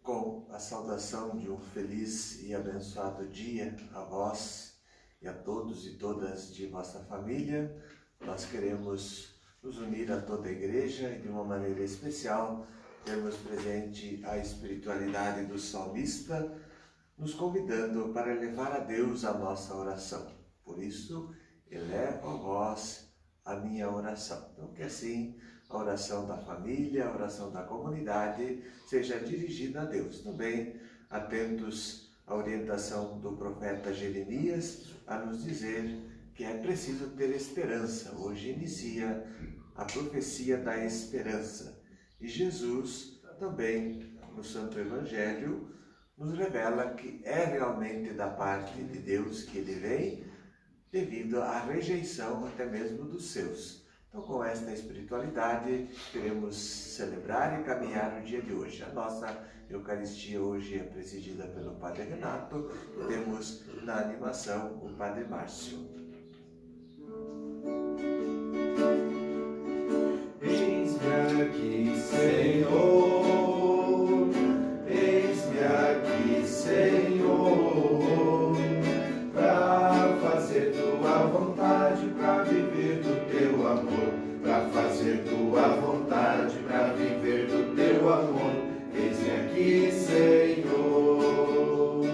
Com a saudação de um feliz e abençoado dia a vós e a todos e todas de vossa família, nós queremos nos unir a toda a igreja e de uma maneira especial termos presente a espiritualidade do salmista, nos convidando para elevar a Deus a nossa oração. Por isso, elevo a vós a minha oração. Então, que assim a oração da família, a oração da comunidade seja dirigida a Deus. Também atentos à orientação do profeta Jeremias a nos dizer que é preciso ter esperança. Hoje inicia a profecia da esperança. E Jesus também, no Santo Evangelho, nos revela que é realmente da parte de Deus que ele vem, devido à rejeição até mesmo dos seus. Então, com esta espiritualidade, queremos celebrar e caminhar o dia de hoje. A nossa Eucaristia hoje é presidida pelo Padre Renato e temos na animação o Padre Márcio. Eis-me aqui, Senhor. Eis-me aqui, Senhor, para fazer tua vontade, para viver do teu amor, para fazer tua vontade, para viver do teu amor. Eis-me aqui, Senhor.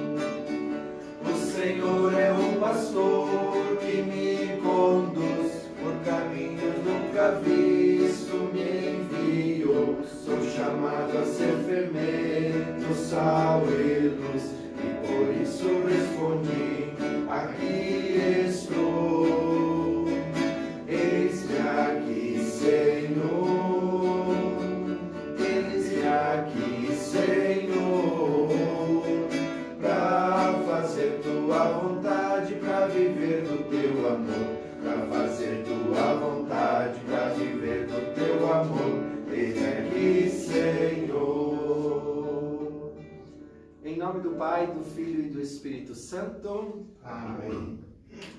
O Senhor é o pastor que me conduz por caminhos nunca vistos, me enviou. Sou chamado a ser fermento, sal e luz, e por isso respondi: aqui estou. Eis-me aqui, Senhor. Eis-me aqui, Senhor, para fazer tua vontade, para viver do teu amor, para fazer tua vontade, para viver do teu amor. Eis-me aqui, Senhor. Em nome do Pai, do Filho e do Espírito Santo. Amém.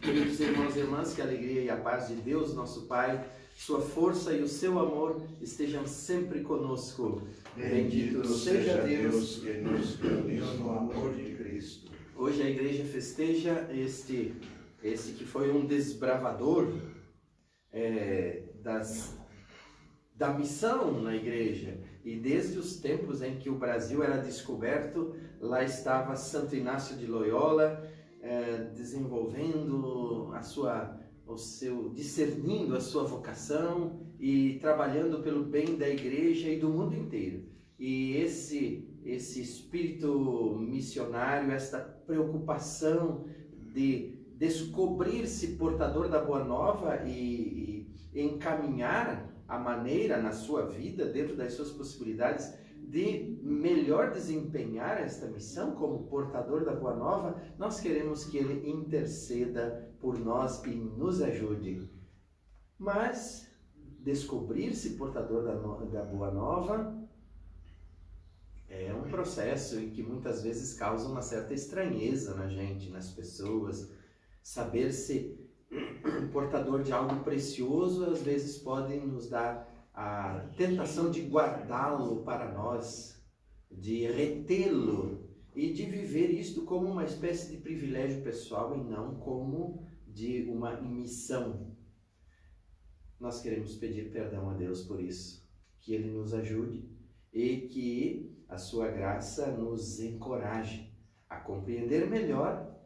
Queridos irmãos e irmãs, que a alegria e a paz de Deus, nosso Pai, sua força e o seu amor estejam sempre conosco. Bendito seja Deus que nos reuniu no amor de Cristo. Hoje a igreja festeja esse que foi um desbravador da missão na igreja. E desde os tempos em que o Brasil era descoberto, lá estava Santo Inácio de Loyola, desenvolvendo discernindo a sua vocação e trabalhando pelo bem da igreja e do mundo inteiro. E esse espírito missionário, esta preocupação de descobrir-se portador da Boa Nova e encaminhar a maneira na sua vida, dentro das suas possibilidades, de melhor desempenhar esta missão como portador da Boa Nova, nós queremos que ele interceda por nós e nos ajude. Mas descobrir-se portador da Boa Nova é um processo em que muitas vezes causa uma certa estranheza na gente, nas pessoas. Saber-se portador de algo precioso às vezes pode nos dar a tentação de guardá-lo para nós, de retê-lo. e de viver isto como uma espécie de privilégio pessoal e não como de uma missão. Nós queremos pedir perdão a Deus por isso, que Ele nos ajude e que a sua graça nos encoraje a compreender melhor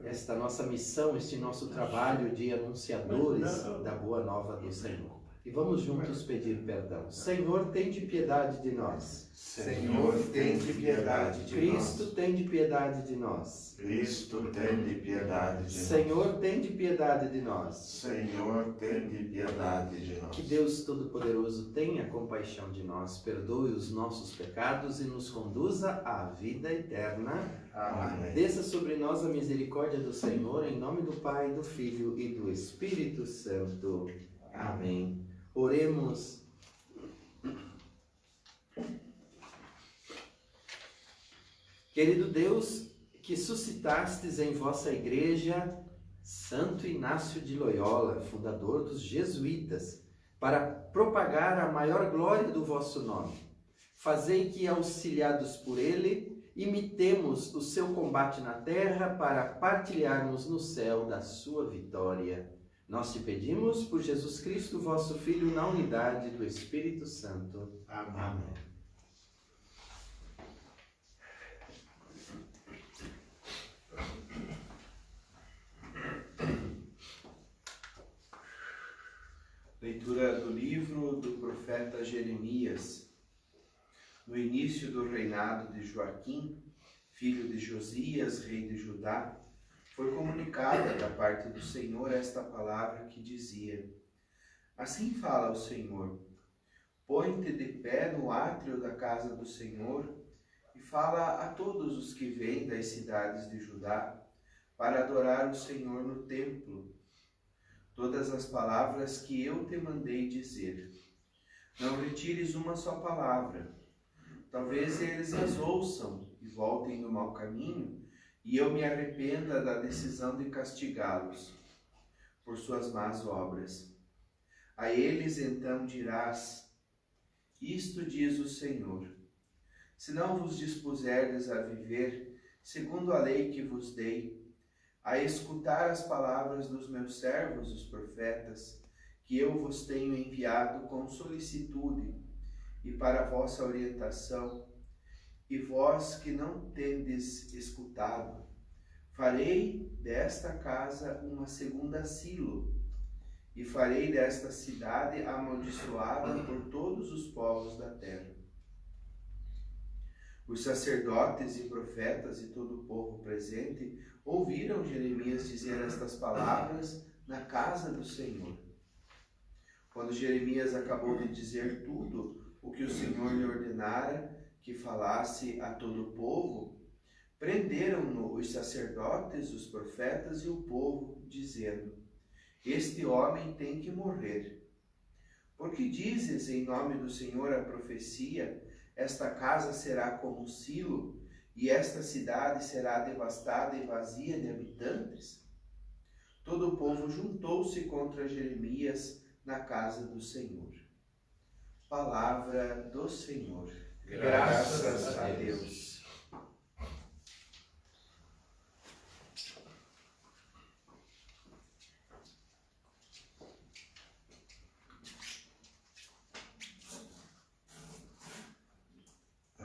esta nossa missão, este nosso trabalho de anunciadores da boa nova do Senhor. E vamos juntos pedir perdão. Senhor, tende piedade de nós. Senhor, tende piedade de nós. Cristo, tende piedade de nós. Cristo, tende piedade de nós. Senhor, tende piedade de nós. Senhor, tende piedade de nós. Que Deus Todo-Poderoso tenha compaixão de nós, perdoe os nossos pecados e nos conduza à vida eterna. Amém. Desça sobre nós a misericórdia do Senhor, em nome do Pai, do Filho e do Espírito Santo. Amém. Oremos. Querido Deus, que suscitastes em vossa igreja Santo Inácio de Loyola, fundador dos jesuítas, para propagar a maior glória do vosso nome, fazei que, auxiliados por ele, imitemos o seu combate na terra para partilharmos no céu da sua vitória. Nós te pedimos por Jesus Cristo, vosso Filho, na unidade do Espírito Santo. Amém. Leitura do livro do profeta Jeremias. No início do reinado de Joaquim, filho de Josias, rei de Judá, foi comunicada da parte do Senhor esta palavra que dizia: Assim fala o Senhor, põe-te de pé no átrio da casa do Senhor e fala a todos os que vêm das cidades de Judá para adorar o Senhor no templo. Todas as palavras que eu te mandei dizer. Não retires uma só palavra. Talvez eles as ouçam e voltem do mau caminho, e eu me arrependa da decisão de castigá-los por suas más obras. A eles então dirás: Isto diz o Senhor: Se não vos dispuserdes a viver segundo a lei que vos dei, a escutar as palavras dos meus servos, os profetas, que eu vos tenho enviado com solicitude e para a vossa orientação, e vós que não tendes escutado, farei desta casa uma segunda Silo, e farei desta cidade amaldiçoada por todos os povos da terra. Os sacerdotes e profetas e todo o povo presente ouviram Jeremias dizer estas palavras na casa do Senhor. Quando Jeremias acabou de dizer tudo o que o Senhor lhe ordenara que falasse a todo o povo, prenderam-no os sacerdotes, os profetas e o povo, dizendo: Este homem tem que morrer. Porque dizes em nome do Senhor a profecia: Esta casa será como Silo, e esta cidade será devastada e vazia de habitantes? Todo o povo juntou-se contra Jeremias na casa do Senhor. Palavra do Senhor. Graças a Deus.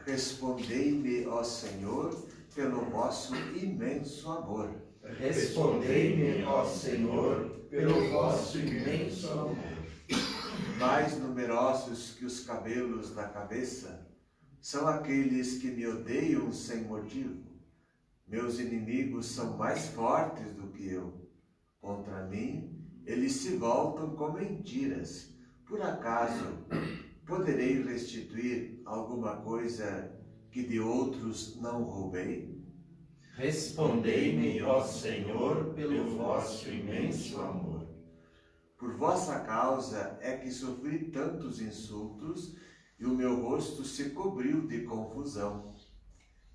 Respondei-me, ó Senhor, pelo vosso imenso amor. Respondei-me, ó Senhor, pelo vosso imenso amor. Mais numerosos que os cabelos da cabeça são aqueles que me odeiam sem motivo. Meus inimigos são mais fortes do que eu. Contra mim, eles se voltam com mentiras. Por acaso, poderei restituir alguma coisa que de outros não roubei? Respondei-me, ó Senhor, pelo vosso imenso amor. Por vossa causa é que sofri tantos insultos e o meu rosto se cobriu de confusão.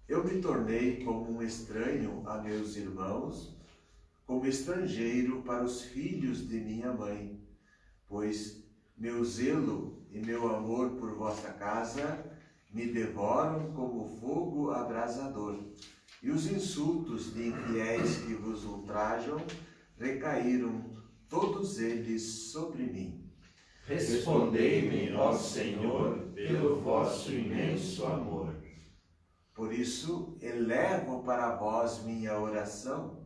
Eu me tornei como um estranho a meus irmãos, como estrangeiro para os filhos de minha mãe, pois meu zelo e meu amor por vossa casa me devoram como fogo abrasador, e os insultos de infiéis que vos ultrajam recaíram todos eles sobre mim. Respondei-me, ó Senhor, pelo vosso imenso amor. Por isso, elevo para vós minha oração,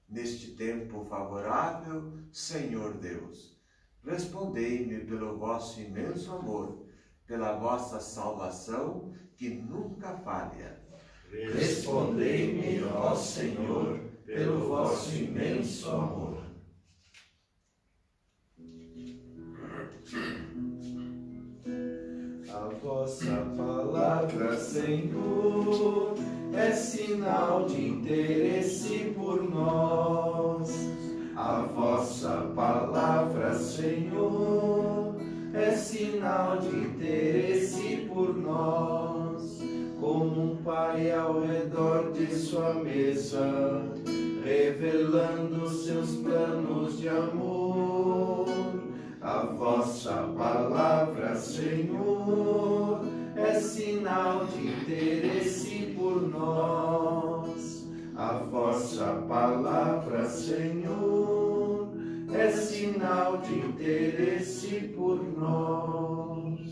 neste tempo favorável, Senhor Deus. Respondei-me pelo vosso imenso amor, pela vossa salvação, que nunca falha. Respondei-me, ó Senhor, pelo vosso imenso amor. A vossa palavra, Senhor, é sinal de interesse por nós. A vossa palavra, Senhor, é sinal de interesse por nós. Como um pai ao redor de sua mesa, revelando seus planos de amor. A vossa palavra, Senhor, é sinal de interesse por nós. A vossa palavra, Senhor, é sinal de interesse por nós.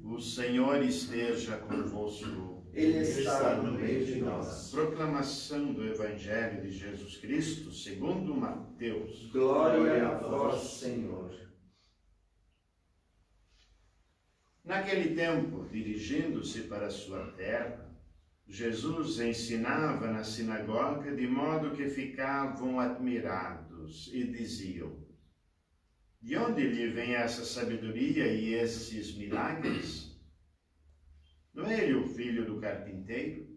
O Senhor esteja convosco. Ele está no meio de nós. Proclamação do Evangelho de Jesus Cristo segundo Mateus. Glória a vós, Senhor. Naquele tempo, dirigindo-se para sua terra, Jesus ensinava na sinagoga de modo que ficavam admirados e diziam: de onde lhe vem essa sabedoria e esses milagres? Não é ele o filho do carpinteiro?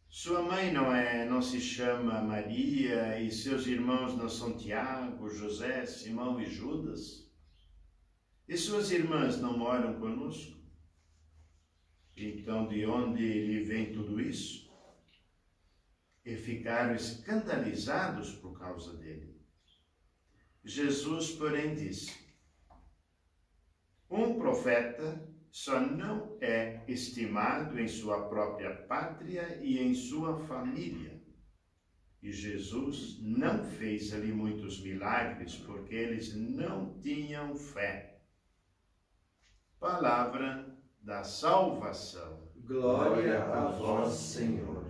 Sua mãe não se chama Maria e seus irmãos não são Tiago, José, Simão e Judas? E suas irmãs não moram conosco? Então de onde lhe vem tudo isso? E ficaram escandalizados por causa dele. Jesus, porém, disse: um profeta só não é estimado em sua própria pátria e em sua família. E Jesus não fez ali muitos milagres porque eles não tinham fé. Palavra da salvação. Glória a vós, Senhor.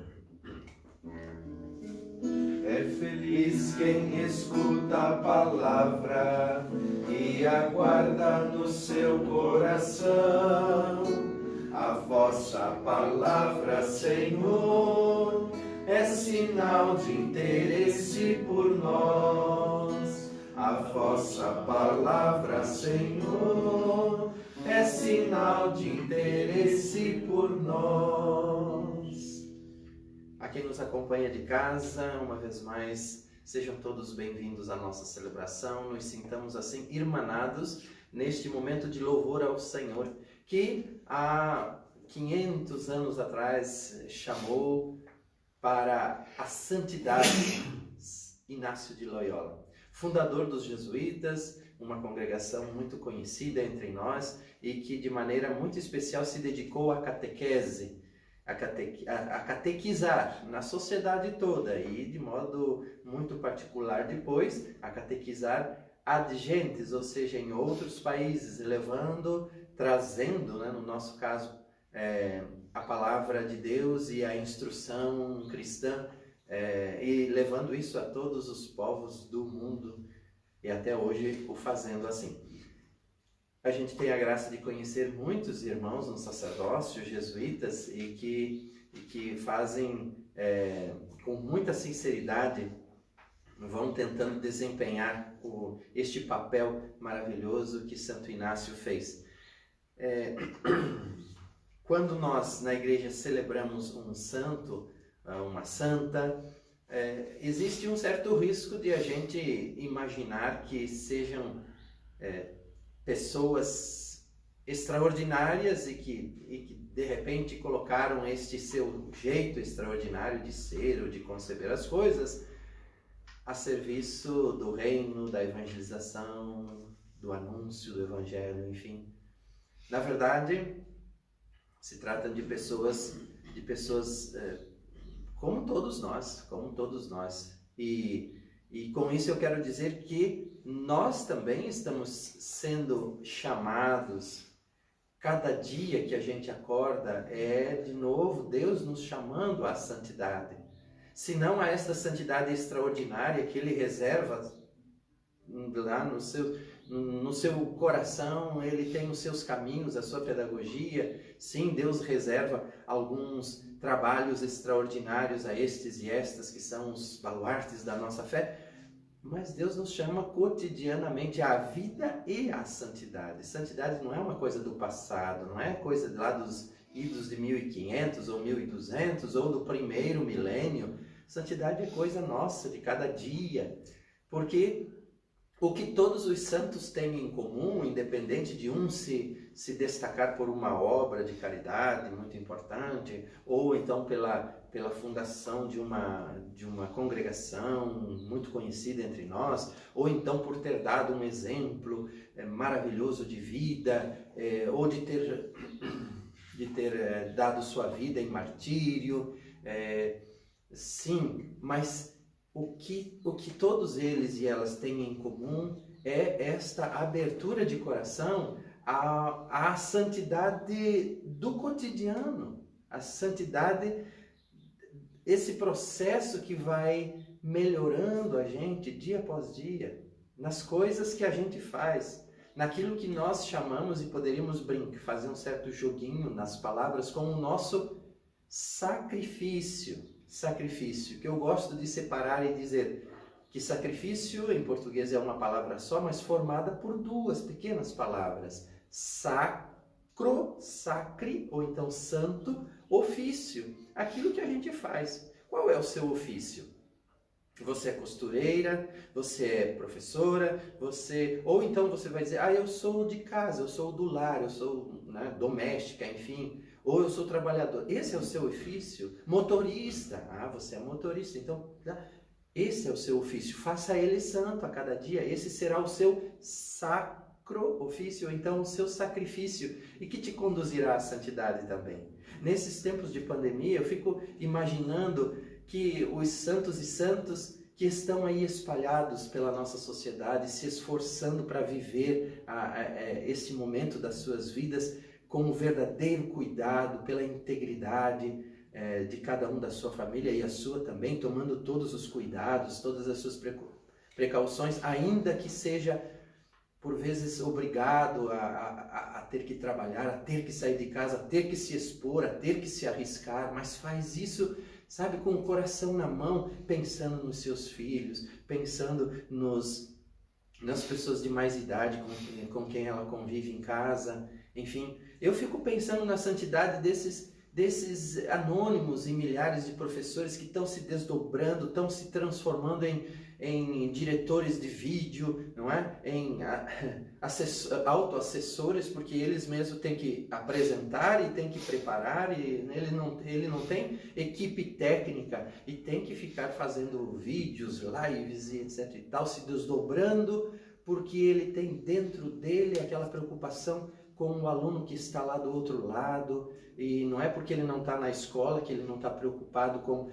É feliz quem escuta a palavra e aguarda no seu coração. A vossa palavra, Senhor, é sinal de interesse por nós. A vossa palavra, Senhor, é sinal de interesse por nós. A quem nos acompanha de casa, uma vez mais, sejam todos bem-vindos à nossa celebração. Nos sintamos assim irmanados neste momento de louvor ao Senhor, que há 500 anos atrás chamou para a santidade Inácio de Loyola, fundador dos jesuítas, uma congregação muito conhecida entre nós e que de maneira muito especial se dedicou à catequese, a catequizar na sociedade toda e de modo muito particular depois a catequizar ad gentes, ou seja, em outros países, trazendo, né, no nosso caso, a palavra de Deus e a instrução cristã, e levando isso a todos os povos do mundo e até hoje o fazendo assim. A gente tem a graça de conhecer muitos irmãos no sacerdócio, jesuítas, e que fazem com muita sinceridade, vão tentando desempenhar este papel maravilhoso que Santo Inácio fez. Quando nós na igreja celebramos um santo, uma santa, existe um certo risco de a gente imaginar que sejam pessoas extraordinárias e que de repente colocaram este seu jeito extraordinário de ser ou de conceber as coisas a serviço do reino, da evangelização, do anúncio do evangelho, enfim. Na verdade, Se tratam de pessoas como todos nós. E com isso eu quero dizer que nós também estamos sendo chamados. Cada dia que a gente acorda é, de novo, Deus nos chamando à santidade. Se não a esta santidade extraordinária que Ele reserva lá no seu coração, Ele tem os seus caminhos, a sua pedagogia. Sim, Deus reserva alguns trabalhos extraordinários a estes e estas que são os baluartes da nossa fé, mas Deus nos chama cotidianamente à vida e à santidade. Santidade não é uma coisa do passado, não é coisa lá dos idos de 1500 ou 1200 ou do primeiro milênio. Santidade é coisa nossa, de cada dia, porque o que todos os santos têm em comum, independente de um se destacar por uma obra de caridade muito importante, ou então pela fundação de uma congregação muito conhecida entre nós, ou então por ter dado um exemplo maravilhoso de vida, ou de ter dado sua vida em martírio. Sim, mas o que todos eles e elas têm em comum é esta abertura de coração à santidade do cotidiano, a santidade, esse processo que vai melhorando a gente dia após dia, nas coisas que a gente faz, naquilo que nós chamamos, e poderíamos fazer um certo joguinho nas palavras, como o nosso sacrifício, que eu gosto de separar e dizer que sacrifício em português é uma palavra só, mas formada por duas pequenas palavras: sacro, sacri, ou então santo, ofício, aquilo que a gente faz. Qual é o seu ofício? Você é costureira, você é professora, ou então você vai dizer, eu sou de casa, eu sou do lar, eu sou doméstica, enfim, ou eu sou trabalhador. Esse é o seu ofício? Motorista, você é motorista, então esse é o seu ofício, faça ele santo a cada dia, esse será o seu sacro ofício, ou então o seu sacrifício, e que te conduzirá à santidade também. Nesses tempos de pandemia, eu fico imaginando que os santos e santos que estão aí espalhados pela nossa sociedade, se esforçando para viver este momento das suas vidas com um verdadeiro cuidado pela integridade de cada um da sua família e a sua também, tomando todos os cuidados, todas as suas precauções, ainda que seja por vezes obrigado a ter que trabalhar, a ter que sair de casa, a ter que se expor, a ter que se arriscar, mas faz isso, sabe, com o coração na mão, pensando nos seus filhos, pensando nas pessoas de mais idade com quem ela convive em casa. Enfim, eu fico pensando na santidade desses anônimos e milhares de professores que estão se desdobrando, estão se transformando em diretores de vídeo, não é? Em autoassessores, porque eles mesmos têm que apresentar e têm que preparar, e ele não tem equipe técnica e tem que ficar fazendo vídeos, lives e etc e tal, se desdobrando, porque ele tem dentro dele aquela preocupação com o aluno que está lá do outro lado, e não é porque ele não está na escola que ele não está preocupado com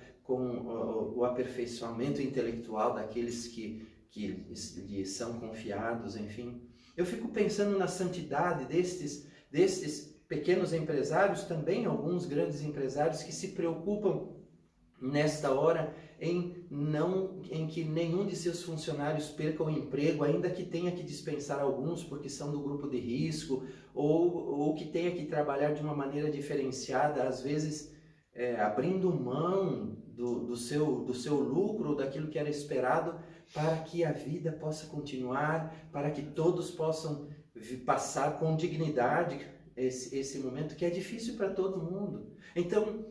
o aperfeiçoamento intelectual daqueles que lhe são confiados, enfim. Eu fico pensando na santidade destes pequenos empresários, também alguns grandes empresários que se preocupam nesta hora em que nenhum de seus funcionários perca o emprego, ainda que tenha que dispensar alguns porque são do grupo de risco, ou que tenha que trabalhar de uma maneira diferenciada, às vezes abrindo mão do seu lucro, daquilo que era esperado, para que a vida possa continuar, para que todos possam passar com dignidade esse momento que é difícil para todo mundo. Então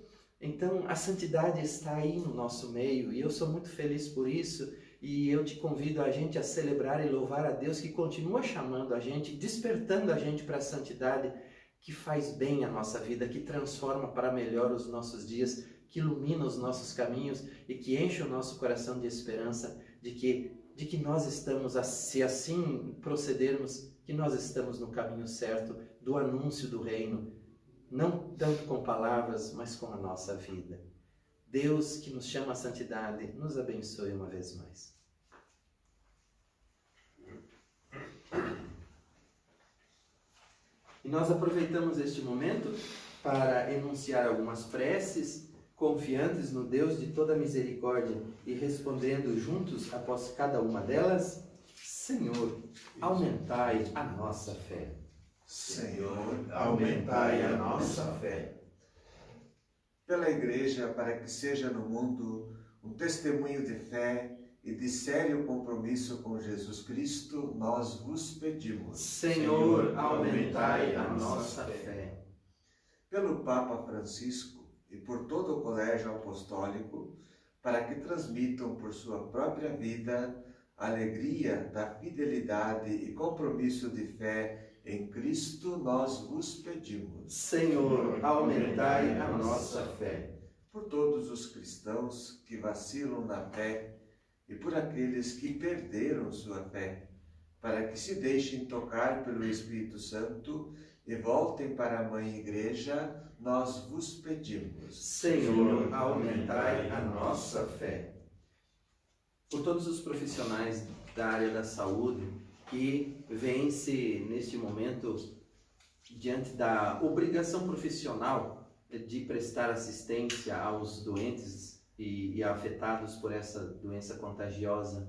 a santidade está aí no nosso meio, e eu sou muito feliz por isso, e eu te convido a gente a celebrar e louvar a Deus, que continua chamando a gente, despertando a gente para a santidade, que faz bem a nossa vida, que transforma para melhor os nossos dias, que ilumina os nossos caminhos e que enche o nosso coração de esperança de que nós estamos, se assim procedermos, que nós estamos no caminho certo do anúncio do reino, não tanto com palavras, mas com a nossa vida. Deus, que nos chama à santidade, nos abençoe uma vez mais. E nós aproveitamos este momento para enunciar algumas preces, confiantes no Deus de toda misericórdia e respondendo juntos após cada uma delas: Senhor, aumentai a nossa fé. Senhor, aumentai a nossa fé. Pela Igreja, para que seja no mundo um testemunho de fé e de sério compromisso com Jesus Cristo, nós vos pedimos. Senhor, aumentai a nossa fé. Pelo Papa Francisco e por todo o Colégio Apostólico, para que transmitam por sua própria vida a alegria da fidelidade e compromisso de fé em Cristo, nós vos pedimos. Senhor, aumentai a nossa fé. Por todos os cristãos que vacilam na fé e por aqueles que perderam sua fé, para que se deixem tocar pelo Espírito Santo e voltem para a Mãe Igreja, nós vos pedimos. Senhor, aumentai a nossa fé. Por todos os profissionais da área da saúde que vêm-se neste momento diante da obrigação profissional de prestar assistência aos doentes e afetados por essa doença contagiosa,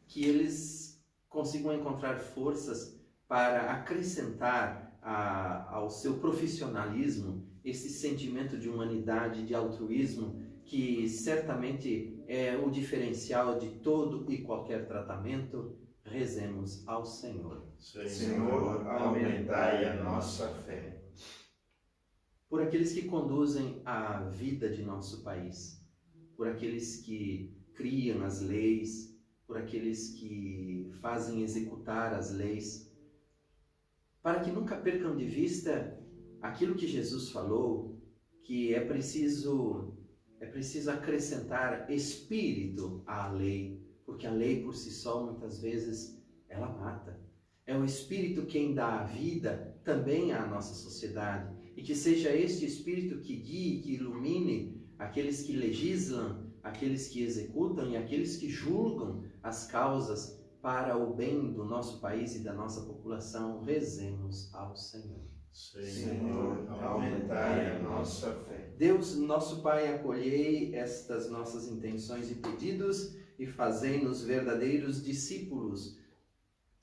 que eles consigam encontrar forças para acrescentar ao seu profissionalismo esse sentimento de humanidade, de altruísmo, que certamente é o diferencial de todo e qualquer tratamento. Rezemos ao Senhor. Senhor, aumentai a nossa fé. Por aqueles que conduzem a vida de nosso país, por aqueles que criam as leis, por aqueles que fazem executar as leis, para que nunca percam de vista aquilo que Jesus falou, que é preciso acrescentar espírito à lei, porque a lei por si só, muitas vezes, ela mata. É o Espírito quem dá a vida também à nossa sociedade. E que seja este Espírito que guie, que ilumine aqueles que legislam, aqueles que executam e aqueles que julgam as causas para o bem do nosso país e da nossa população. Rezemos ao Senhor. Senhor, aumentai a nossa fé. Deus, nosso Pai, acolhei estas nossas intenções e pedidos e fazei-nos verdadeiros discípulos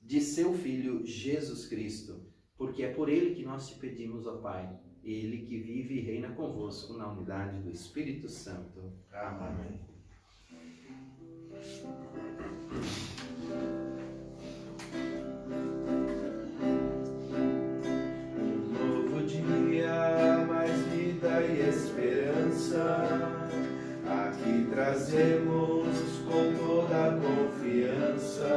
de seu Filho Jesus Cristo, porque é por Ele que nós te pedimos, ó Pai, Ele que vive e reina convosco na unidade do Espírito Santo. Amém. Um novo dia, mais vida e esperança. Aqui trazemos com toda a confiança.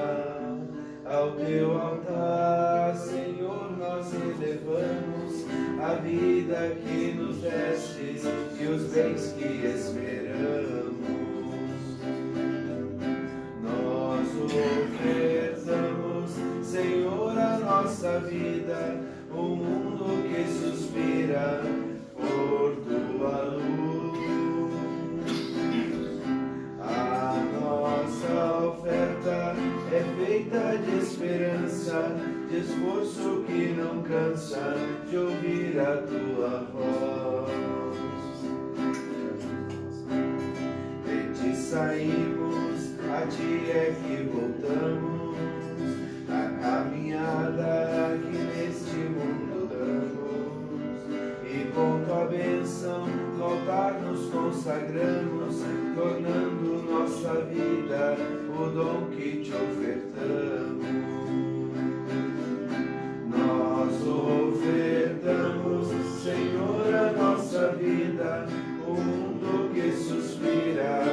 Ao teu altar, Senhor, nós elevamos a vida que nos destes e os bens que esperamos. Nós ofertamos, Senhor, a nossa vida, o mundo que suspira por tua luz. A nossa oferta é feita de esperança, de esforço que não cansa de ouvir a tua voz. De ti saímos, a ti é que voltamos, a caminhada que neste mundo damos. E com tua bênção no altar nos consagramos, tornando nossa vida o dom que te ofertamos. Nós ofertamos, Senhor, a nossa vida, o mundo que suspira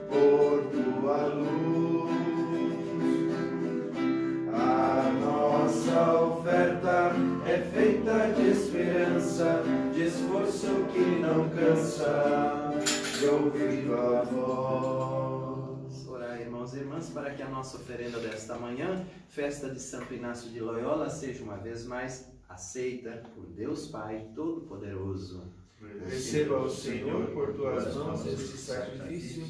por tua luz. A nossa oferta é feita de esperança, de esforço que não cansa de ouvir a voz. Orai, irmãos e irmãs, para que a nossa oferenda desta manhã, festa de Santo Inácio de Loyola, seja uma vez mais aceita por Deus Pai Todo-Poderoso. Receba o Senhor por tuas mãos este sacrifício,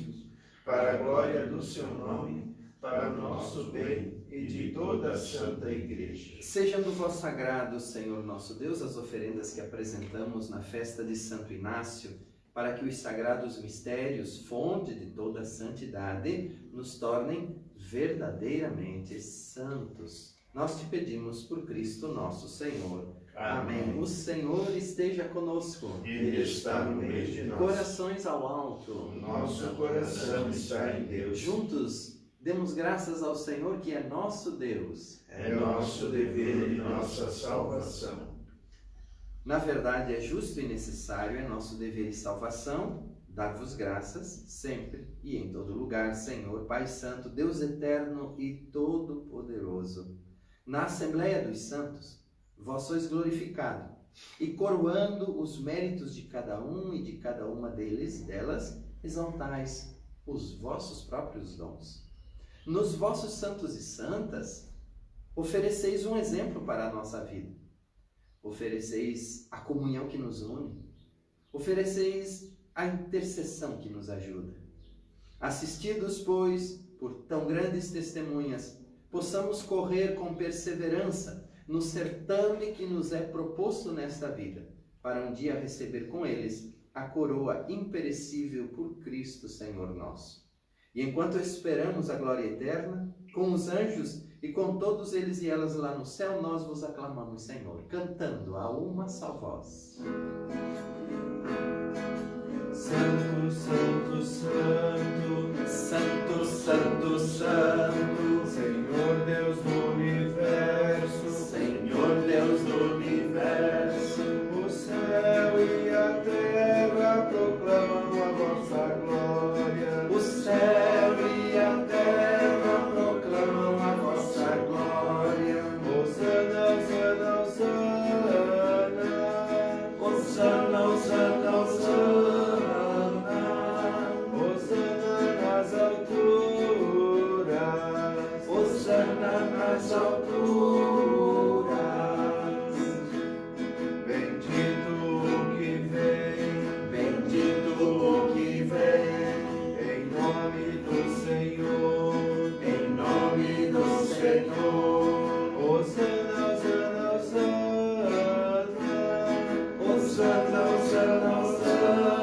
para a glória do seu nome, para o nosso bem e de toda a Santa Igreja. Sejam do vosso sagrado, Senhor nosso Deus, as oferendas que apresentamos na festa de Santo Inácio, para que os sagrados mistérios, fonte de toda a santidade, nos tornem verdadeiramente santos. Nós te pedimos por Cristo nosso Senhor. Amém. O Senhor esteja conosco. Ele está no meio de nós. Corações ao alto. Nosso coração está em Deus. Juntos, demos graças ao Senhor, que é nosso Deus. É nosso dever e nossa salvação. Na verdade, é justo e necessário, é nosso dever e salvação, dar-vos graças, sempre e em todo lugar, Senhor, Pai Santo, Deus eterno e todo-poderoso. Na Assembleia dos Santos, vós sois glorificado, e coroando os méritos de cada um e de cada uma delas, exaltais os vossos próprios dons. Nos vossos santos e santas, ofereceis um exemplo para a nossa vida. Ofereceis a comunhão que nos une. Ofereceis a intercessão que nos ajuda. Assistidos, pois, por tão grandes testemunhas, possamos correr com perseverança no certame que nos é proposto nesta vida, para um dia receber com eles a coroa imperecível por Cristo Senhor nosso. E enquanto esperamos a glória eterna, com os anjos e com todos eles e elas lá no céu, nós vos aclamamos, Senhor, cantando a uma só voz. Santo, santo, santo, Santo, santo, santo, Senhor Deus do universo, Senhor Deus do universo, o céu e a terra proclamam a vossa glória. o céu e a terra proclamam a vossa glória. Hosana, hosana, hosana, Hosana, hosana, hosana, hosana nas alturas, hosana nas alturas. bendito o que vem, Bendito o que vem, em nome do Senhor, em nome do Senhor. hosana, hosana, hosana, Hosana, hosana, hosana,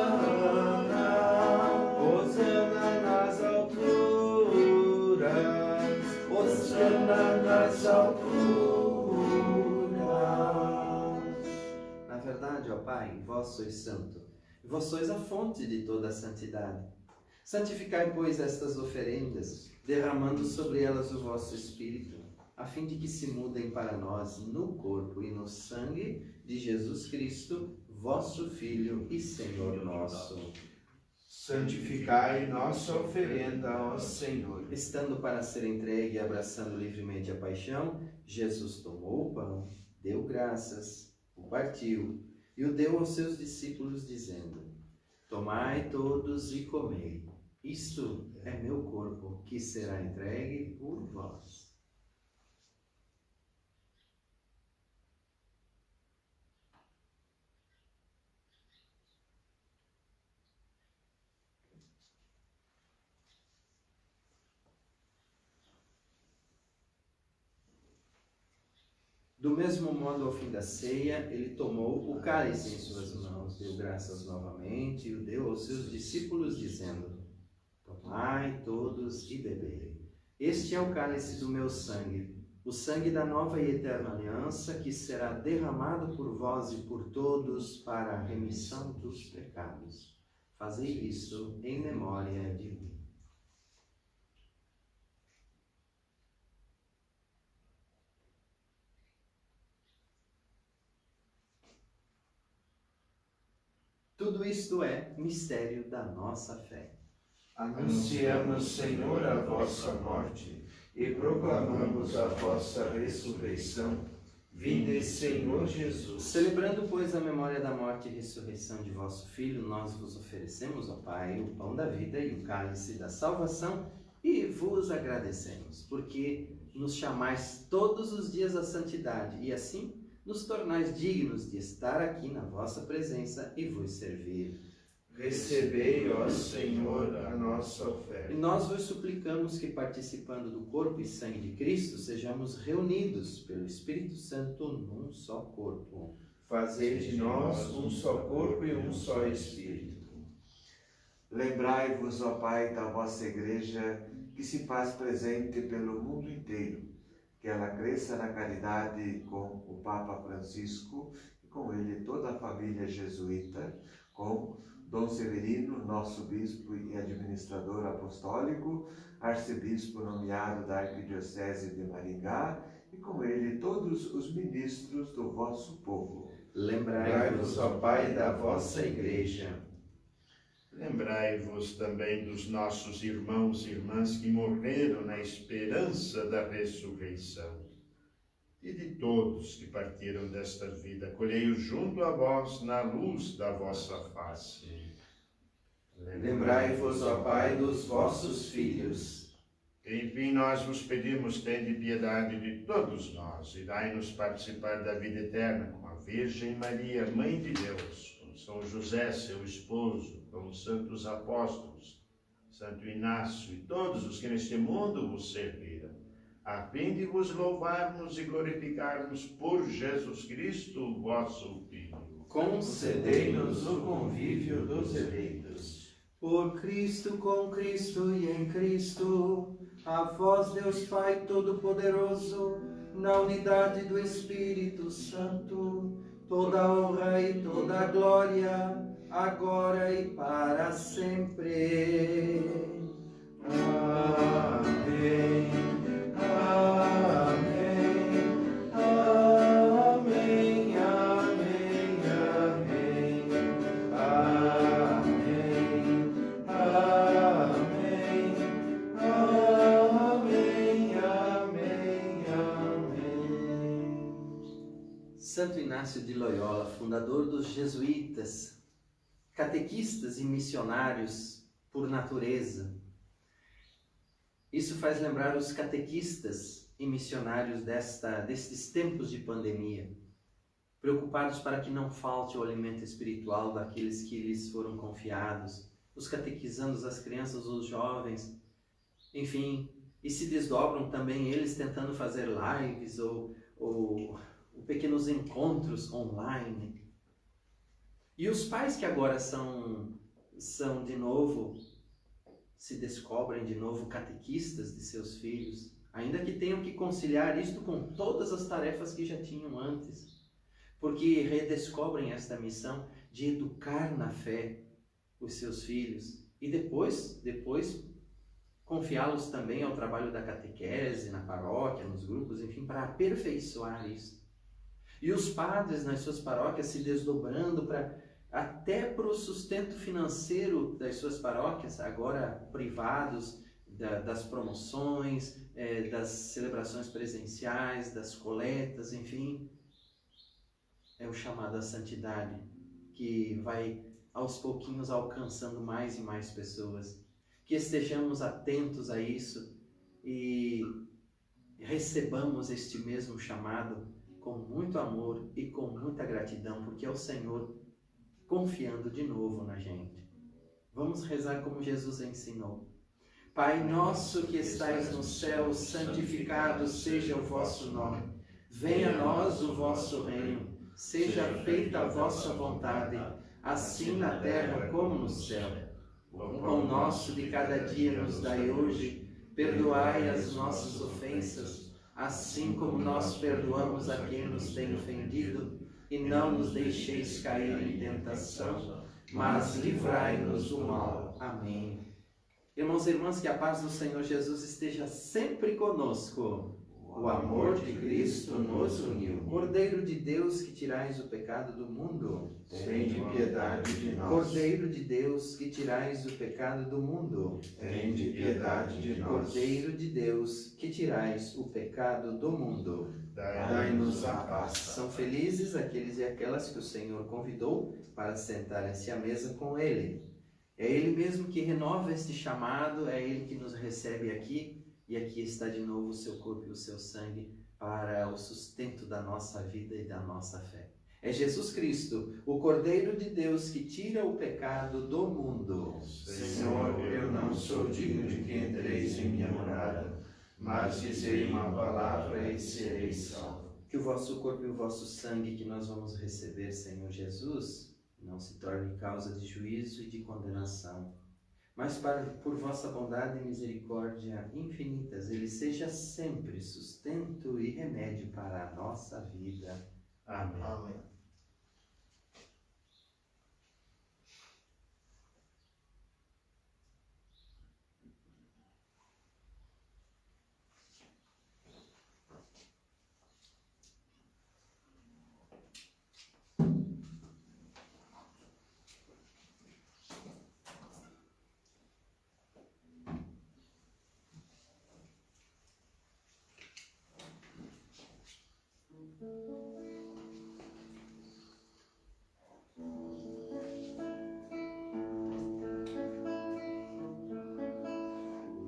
hosana nas alturas, hosana nas alturas. Na verdade, ó Pai, vós sois santo, vós sois a fonte de toda a santidade. Santificai, pois, estas oferendas, derramando sobre elas o vosso Espírito, a fim de que se mudem para nós no corpo e no sangue de Jesus Cristo, vosso Filho e Senhor nosso. santificai nossa oferenda ao Senhor. Estando para ser entregue e abraçando livremente a paixão, Jesus tomou o pão, deu graças, o partiu e o deu aos seus discípulos, dizendo: Tomai todos e comei. Isto é meu corpo, que será entregue por vós. Do mesmo modo, ao fim da ceia, ele tomou o cálice em suas mãos, deu graças novamente e o deu aos seus discípulos, dizendo: Tomai todos e bebei. Este é o cálice do meu sangue, o sangue da nova e eterna aliança, que será derramado por vós e por todos para a remissão dos pecados. Fazei isso em memória de mim. Tudo isto é mistério da nossa fé. Anunciamos, Senhor, a vossa morte e proclamamos a vossa ressurreição. Vinde, Senhor Jesus. Celebrando, pois, a memória da morte e ressurreição de vosso Filho, nós vos oferecemos, ó Pai, o pão da vida e o cálice da salvação, e vos agradecemos, porque nos chamais todos os dias à santidade, e assim nos tornais dignos de estar aqui na vossa presença e vos servir. Recebei, ó Senhor, a nossa E oferta. nós vos suplicamos que, participando do corpo e sangue de Cristo, sejamos reunidos pelo Espírito Santo num só corpo. Fazei de nós um só corpo e um só Espírito. Lembrai-vos, ó Pai, da vossa Igreja, que se faz presente pelo mundo inteiro, que ela cresça na caridade com o Papa Francisco e com ele toda a família jesuíta, com Dom Severino, nosso bispo e administrador apostólico, arcebispo nomeado da Arquidiocese de Maringá, e com ele todos os ministros do vosso povo. Lembrai-vos, ó Pai, da vossa Igreja. Lembrai-vos também dos nossos irmãos e irmãs que morreram na esperança da ressurreição. E de todos que partiram desta vida, acolhei-os junto a vós na luz da vossa face. Lembrai-vos, ó Pai, dos vossos filhos. Enfim, nós vos pedimos, tende piedade de todos nós e dai-nos participar da vida eterna com a Virgem Maria, Mãe de Deus, com São José, seu esposo, com os santos apóstolos, Santo Inácio e todos os que neste mundo vos serviram, a fim de vos louvarmos e glorificarmos por Jesus Cristo, vosso Filho. Concedei-nos o convívio dos eleitos. Por Cristo, com Cristo e em Cristo, a vós, Deus Pai Todo-Poderoso, na unidade do Espírito Santo, toda a honra e toda a glória, agora e para sempre. Amém. Amém. Amém. Amém. Amém. Amém. Amém. Amém. Amém. Santo Inácio de Loyola, fundador dos jesuítas, catequistas e missionários por natureza. Isso faz lembrar os catequistas e missionários destes tempos de pandemia, preocupados para que não falte o alimento espiritual daqueles que lhes foram confiados, os catequizando as crianças, os jovens, enfim, e se desdobram também eles tentando fazer lives ou pequenos encontros online. E os pais que agora são de novo, se descobrem de novo catequistas de seus filhos, ainda que tenham que conciliar isto com todas as tarefas que já tinham antes, porque redescobrem esta missão de educar na fé os seus filhos e depois confiá-los também ao trabalho da catequese, na paróquia, nos grupos, enfim, para aperfeiçoar isso. E os padres nas suas paróquias se desdobrando até para o sustento financeiro das suas paróquias, agora privados das promoções, das celebrações presenciais, das coletas, enfim. É o chamado à santidade, que vai aos pouquinhos alcançando mais e mais pessoas. Que estejamos atentos a isso e recebamos este mesmo chamado com muito amor e com muita gratidão, porque é o Senhor confiando de novo na gente. Vamos rezar como Jesus ensinou. Pai nosso que estais no céu, santificado seja o vosso nome. Venha a nós o vosso reino. Seja feita a vossa vontade, assim na terra como no céu. O pão nosso de cada dia nos dai hoje. Perdoai as nossas ofensas, assim como nós perdoamos a quem nos tem ofendido. E não nos deixeis cair em tentação, mas livrai-nos do mal. Amém. Irmãos e irmãs, que a paz do Senhor Jesus esteja sempre conosco. O amor de Cristo nos uniu. Cordeiro de Deus, que tirais o pecado do mundo, Tende piedade de nós. Cordeiro de Deus, que tirais o pecado do mundo, Tende piedade de nós. Cordeiro de Deus, que tirais o pecado do mundo, Dai-nos a paz. São felizes aqueles e aquelas que o Senhor convidou para sentarem-se à mesa com Ele. É Ele mesmo que renova este chamado, é Ele que nos recebe aqui, e aqui está de novo o seu corpo e o seu sangue para o sustento da nossa vida e da nossa fé. É Jesus Cristo, o Cordeiro de Deus que tira o pecado do mundo. Senhor, eu não sou digno de que entreis em minha morada, mas dizei uma palavra e serei salvo. Que o vosso corpo e o vosso sangue que nós vamos receber, Senhor Jesus, não se torne causa de juízo e de condenação, mas por vossa bondade e misericórdia infinitas, ele seja sempre sustento e remédio para a nossa vida. Amém. Amém.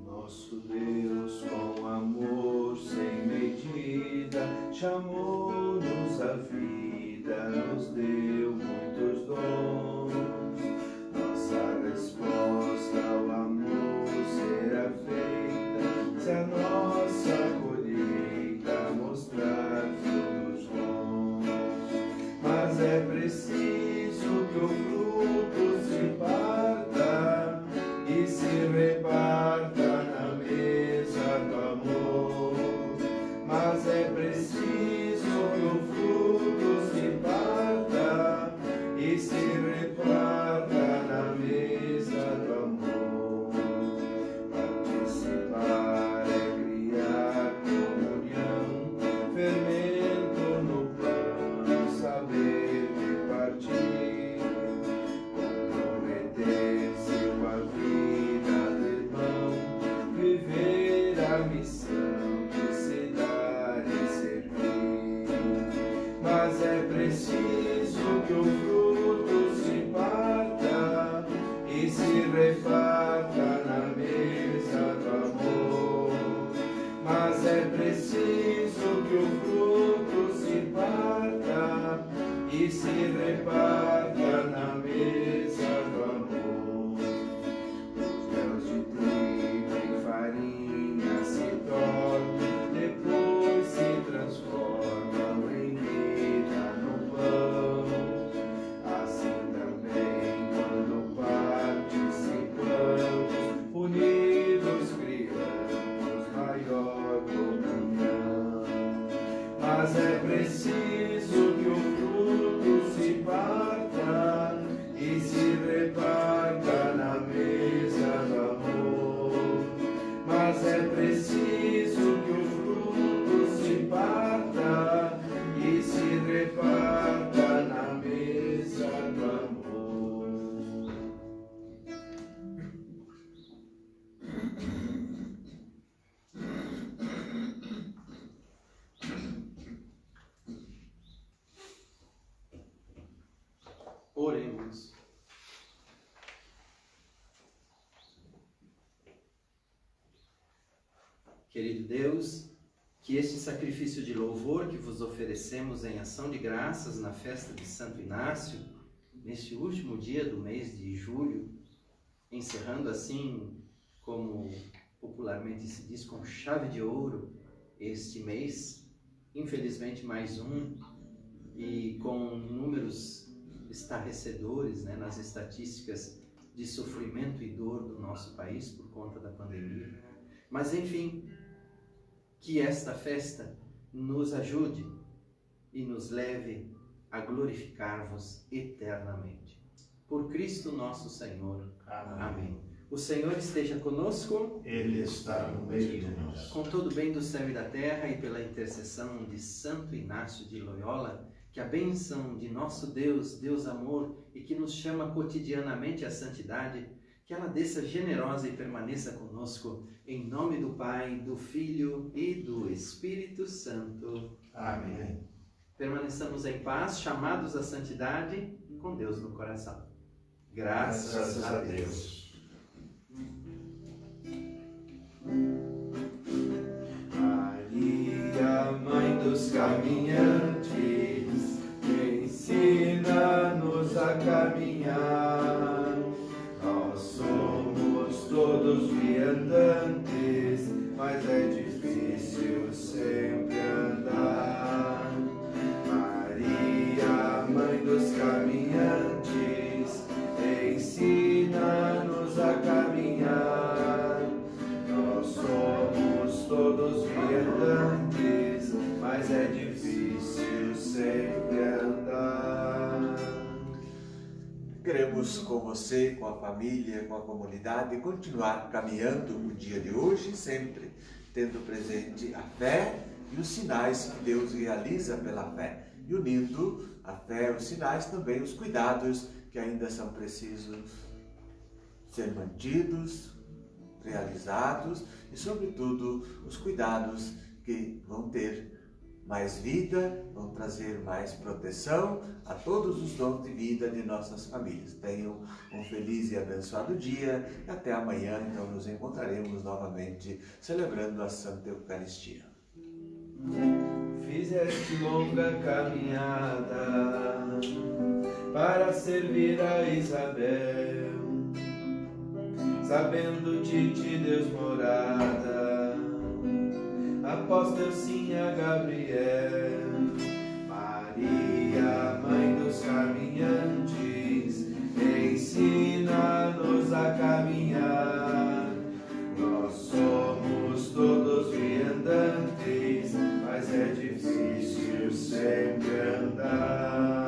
Nosso Deus, com amor sem medida, chamou-nos à vida, nos deu muitos dons. Nossa resposta ao amor será feita, se a nossa colheita mostrar frutos bons. Mas é preciso que o fruto se parta e se reparta na mesa do amor. Mas é preciso que o fruto se parta e se reparta na mesa do amor. Participar é criar comunhão, fermento no pão, saber repartir, comprometer-se com a vida do irmão, viver a missão de se dar e servir. Mas é preciso que o fruto se parta e se reparta na mesa do amor. Mas é preciso que o fruto se parta e se reparta na mesa do amor. Os grãos de trigo em farinha se tornam, depois se transformam em vida no pão. Assim também, quando participamos, unidos criamos maior comunhão. Mas é preciso que o fruto se parta e se reparta na mesa do amor. Mas é preciso que o fruto se parta e se reparta na mesa do amor. Oremos. Querido Deus, que este sacrifício de louvor que vos oferecemos em ação de graças na festa de Santo Inácio, neste último dia do mês de julho, encerrando assim, como popularmente se diz, com chave de ouro este mês, infelizmente mais um, e com números estarrecedores, né, nas estatísticas de sofrimento e dor do nosso país por conta da pandemia. Mas enfim, que esta festa nos ajude e nos leve a glorificar-vos eternamente. Por Cristo nosso Senhor. Amém. O Senhor esteja conosco. Ele está no meio de nós. Com todo o bem do céu e da terra e pela intercessão de Santo Inácio de Loyola, que a bênção de nosso Deus, Deus amor, e que nos chama cotidianamente à santidade, que ela desça generosa e permaneça conosco, em nome do Pai, do Filho e do Espírito Santo. Amém. Permaneçamos em paz, chamados à santidade, com Deus no coração. Graças a Deus. Maria, Mãe dos caminhantes, ensina-nos a caminhar. Nós somos todos viandantes, mas é difícil sempre andar. Maria, mãe dos caminhantes, ensina-nos a caminhar. Nós somos todos viandantes, mas é difícil sempre andar. Queremos com você, com a família, com a comunidade, continuar caminhando o dia de hoje, sempre tendo presente a fé e os sinais que Deus realiza pela fé. E unindo a fé, os sinais, também os cuidados que ainda são precisos ser mantidos, realizados e, sobretudo, os cuidados que vão ter mais vida, vão trazer mais proteção a todos os dons de vida de nossas famílias. Tenham um feliz e abençoado dia e até amanhã, então nos encontraremos novamente celebrando a Santa Eucaristia. Fizeste longa caminhada para servir a Isabel, sabendo de ti Deus morada, após teu sim a Gabriel. Maria, mãe dos caminhantes, ensina-nos a caminhar. Nós somos todos viandantes, mas é difícil sempre andar.